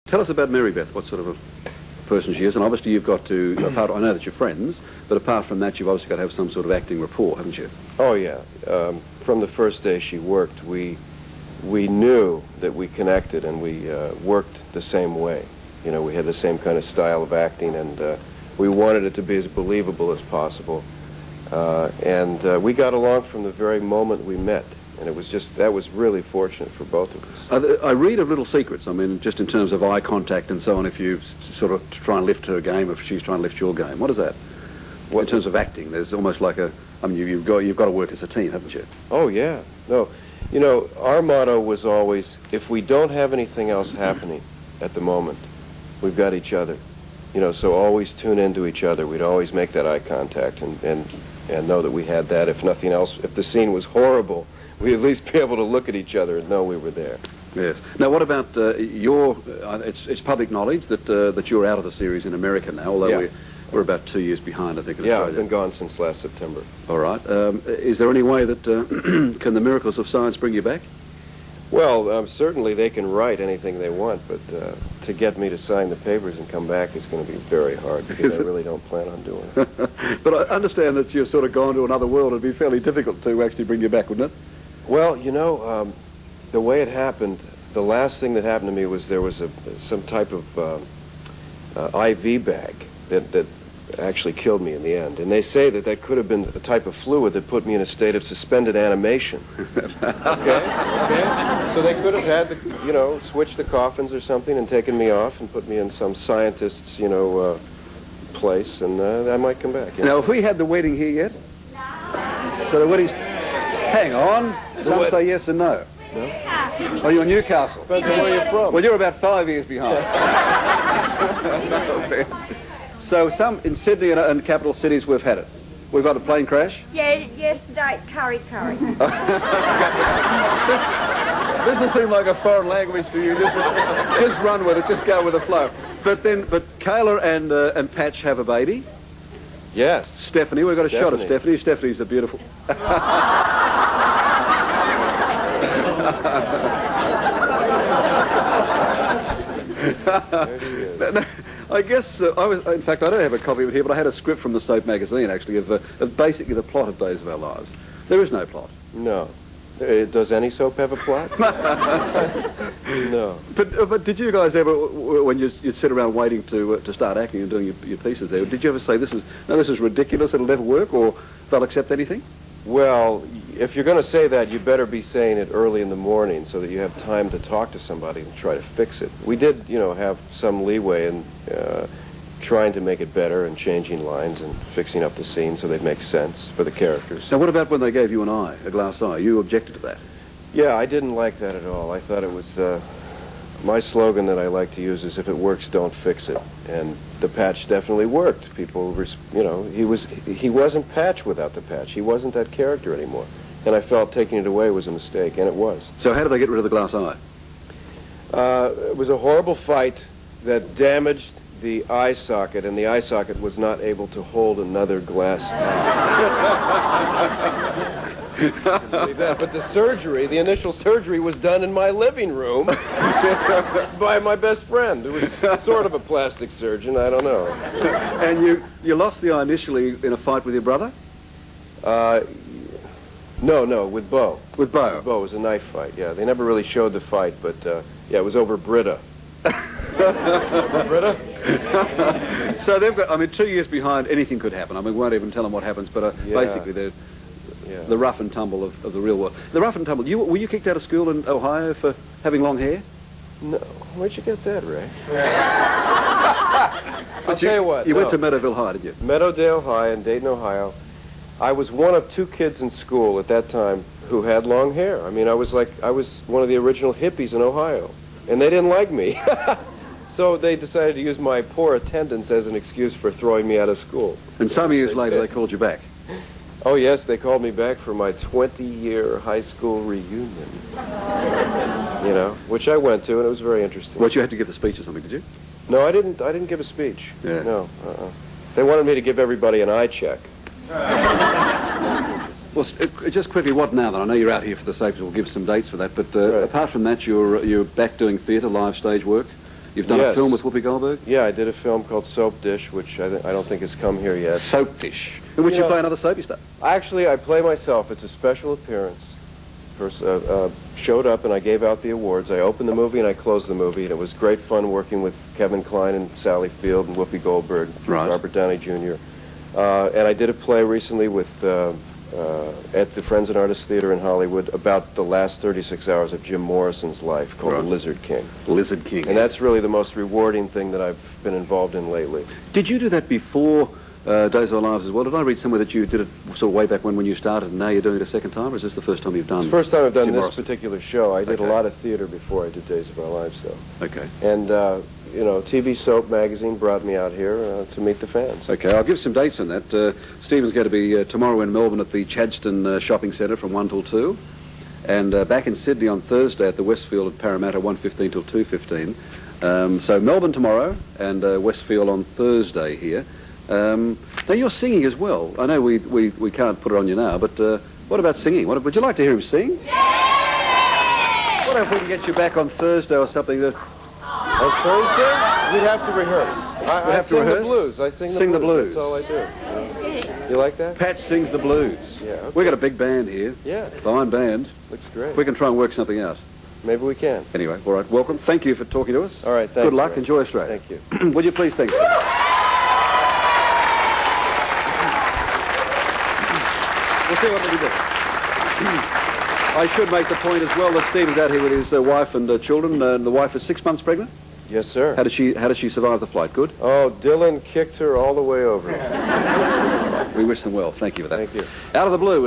Tell us about Mary Beth, what sort of a person she is, and obviously you've got to, apart, I know that you're friends, but apart from that you've obviously got to have some sort of acting rapport, haven't you? Oh, yeah. From the first day she worked, we knew that we connected and we worked the same way. You know, we had the same kind of style of acting, and we wanted it to be as believable as possible. And we got along from the very moment we met. And it was just, that was really fortunate for both of us. I read of little secrets, I mean, just in terms of eye contact and so on, if you sort of try and lift her game, if she's trying to lift your game. What is that? What, in terms of acting, there's almost like a, I mean, you've got to work as a team, haven't you? Oh, yeah. No, you know, our motto was always, if we don't have anything else happening at the moment, we've got each other. You know, so always tune into each other. We'd always make that eye contact and know that we had that. If nothing else, if the scene was horrible, we'd at least be able to look at each other and know we were there. Yes. Now, what about it's public knowledge that you're out of the series in America now, although we're about 2 years behind, I think. Yeah, I've been gone since last September. All right. Is there any way that, can the miracles of science bring you back? Well, certainly they can write anything they want, but to get me to sign the papers and come back is going to be very hard, because I really don't plan on doing it. But I understand that you've sort of gone to another world. It'd be fairly difficult to actually bring you back, wouldn't it? Well, you know, the way it happened, the last thing that happened to me was there was some type of IV bag that actually killed me in the end. And they say that that could have been a type of fluid that put me in a state of suspended animation. Okay? So they could have had to, you know, switch the coffins or something and taken me off and put me in some scientist's, you know, place, and I might come back. Now, have we had the wedding here yet? No. So the wedding's... Hang on. Some say yes and no. No? Oh, you're Newcastle. Depends on where you're from. Well, you're about 5 years behind. No offense. So some in Sydney and capital cities we've had it. We've got a plane crash. Yeah, yesterday, curry. This will seem like a foreign language to you. Just run with it. Just go with the flow. But Kayla and Patch have a baby. Yes. Stephanie, we've got a shot of Stephanie. Stephanie's a beautiful. I guess in fact, I don't have a copy of it here, but I had a script from the Soap magazine, actually, of basically the plot of Days of Our Lives. There is no plot. No. Does any soap have a plot? No. But did you guys ever, when you'd sit around waiting to start acting and doing your pieces there, did you ever say, this is ridiculous, it'll never work, or they'll accept anything? Well, if you're going to say that, you better be saying it early in the morning so that you have time to talk to somebody and try to fix it. We did, you know, have some leeway in trying to make it better and changing lines and fixing up the scene so they'd make sense for the characters. Now, what about when they gave you an eye, a glass eye? You objected to that? Yeah, I didn't like that at all. I thought it was, my slogan that I like to use is, if it works, don't fix it. And the patch definitely worked. People, you know, he wasn't Patch without the patch. He wasn't that character anymore. And I felt taking it away was a mistake, and it was. So how did they get rid of the glass eye? It was a horrible fight that damaged the eye socket, and the eye socket was not able to hold another glass eye. Believe that. But the surgery, the initial surgery, was done in my living room by my best friend, who was sort of a plastic surgeon, I don't know. And you lost the eye initially in a fight with your brother? No, with Bo. With Bo? With Bo. It was a knife fight, yeah. They never really showed the fight, but yeah, it was over Brita. Brita? So they've got, I mean, 2 years behind, anything could happen. I mean, we won't even tell them what happens, but basically they're the rough and tumble of the real world. The rough and tumble. Were you kicked out of school in Ohio for having long hair? No. Where'd you get that, Ray? I'll tell you what. You went to Meadowville High, did you? Meadowdale High in Dayton, Ohio. I was one of 2 kids in school at that time who had long hair. I mean, I was one of the original hippies in Ohio, and they didn't like me. So they decided to use my poor attendance as an excuse for throwing me out of school. And some years later, they called you back. Oh, yes, they called me back for my 20-year high school reunion. You know, which I went to, and it was very interesting. Well, you had to give the speech or something, did you? No, I didn't give a speech. Yeah. No. They wanted me to give everybody an eye check. Well, just quickly, what now then? I know you're out here for the Soaps, we'll give some dates for that, but Right. Apart from that, you're back doing theatre, live stage work. You've done a Yes. film with Whoopi Goldberg? Yeah, I did a film called Soap Dish, which I don't think has come here yet. Soap Dish. In which you Yeah. play another soapy star. Actually, I play myself. It's a special appearance. Showed up and I gave out the awards. I opened the movie and I closed the movie, and it was great fun working with Kevin Kline and Sally Field and Whoopi Goldberg, Right. Robert Downey Jr. And I did a play recently with at the Friends and Artists Theater in Hollywood about the last 36 hours of Jim Morrison's life, called Right. The Lizard King. Lizard King. And that's really the most rewarding thing that I've been involved in lately. Did you do that before Days of Our Lives as well? Did I read somewhere that you did it sort of way back when you started, and now you're doing it a second time, or is this the first time you've done? It's the first time I've done Jim this Morrison? particular show. I did Okay. a lot of theater before I did Days of Our Lives, though. Okay. And, TV Soap magazine brought me out here to meet the fans. Okay, I'll give some dates on that. Stephen's going to be tomorrow in Melbourne at the Chadstone Shopping Centre from 1 till 2, and back in Sydney on Thursday at the Westfield at Parramatta 1:15 till 2:15. So Melbourne tomorrow and Westfield on Thursday here. Now you're singing as well. I know we can't put it on you now, but what about singing? Would you like to hear him sing? Yeah! What if we can get you back on Thursday or something? On Thursday, we'd have to rehearse. I have to sing rehearse? the blues. I sing Sing the blues. That's all I do. You like that? Patch sings the blues. Yeah. Okay. We've got a big band here. Yeah. Fine band. Looks great. We can try and work something out. Maybe we can. Anyway, all right, welcome. Thank you for talking to us. All right, thanks. Good luck. Ray. Enjoy Australia. Thank you. Would you please thank Steve? We'll see what we do. I should make the point as well that Steve is out here with his wife and children. The wife is 6 months pregnant. Yes, sir. How did she survive the flight? Good? Oh, Dylan kicked her all the way over. We wish them well. Thank you for that. Thank you. Out of the Blue is